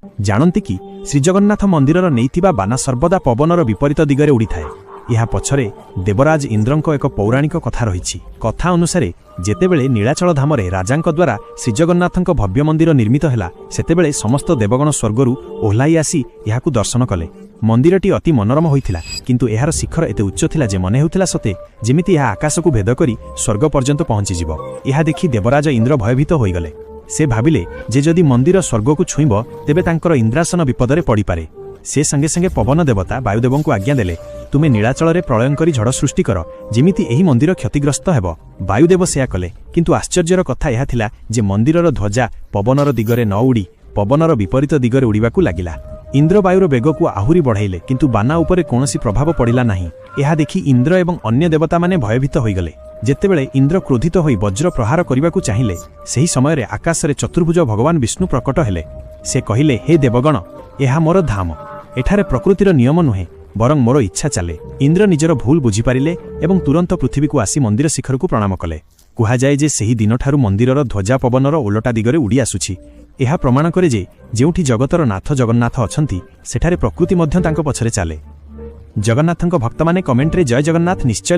जानती कि श्रीजगन्नाथ मंदिरर नैथिबा बाना सर्वदा पवनर विपरीत दिगरे उड़ी थाए। यह पछरे देवराज इंद्रंको एक पौराणिक कथा रही। कथा अनुसार जेतेबेले नीलाचल धामरे राजांक द्वारा श्रीजगन्नाथंक भव्य मंदिर निर्मित हैला सेतेबेले समस्त देवगण स्वर्गरु ओह्लाई आसी याकु दर्शन कले। मंदिरटी अति मनोरम होइथिला, किंतु एहार शिखर एते उच्च थिला जे मने हेउथिला सते जेमिति यह आकाशकु भेद करी स्वर्ग पर्यंत पहुंची जिवो। यह देखि देवराज इंद्र भयभीत होइगले। से भाबिले जे जदि मंदिर स्वर्गकु छुइब तेबे तांकर इंद्रासन विपदरे पड़ी पारे। से संगे संगे पवन देवता वायुदेवंकु आज्ञा देले, तुमे नीलाचलरे प्रलयंकरी झड़ सृष्टि कर जेमिति एही मंदिर क्षतिग्रस्त हेब। वायुदेव सेया कले, किंतु आश्चर्यर कथा यह थिला जे मंदिरर ध्वजा पवनर दिगरे न उड़ी पवनर विपरीत दिगरे उड़ीबाकु लागिला। इंद्र वायुर बेगकु आहुरी बढ़ाइले, किंतु बाना उपरे कोनोसी प्रभाव पड़िला नाही। एहा देखि इंद्र एवं अन्य देवता माने भयभीत होइगले। जेतेबेले इंद्र क्रोधित होई वज्र प्रहार करिबाकु चाहिले, सेही समयरे आकाशरे चतुर्भुज भगवान विष्णु प्रकट हेले। से कहिले, हे देवगण, एहा मोर धाम, एठारे प्रकृतिर नियम नुहे बरं मोर इच्छा चले। इंद्र निजर भूल बुझी पारिले एवं तुरंत पृथ्वी को आसी मंदिर शिखर को प्रणाम कले। कुहाजाए जे सेही दिनठारु मंदिरर ध्वजा पवनर उलटा दिगरे उड़ी आसुछि। एहा प्रमाण करे जे जेउठी जगतर नाथ जगन्नाथ अछंती सेठारे प्रकृति मध्य तांको पछरे चाले। जगन्नाथंक भक्त माने कमेंट रे जय जगन्नाथ निश्चय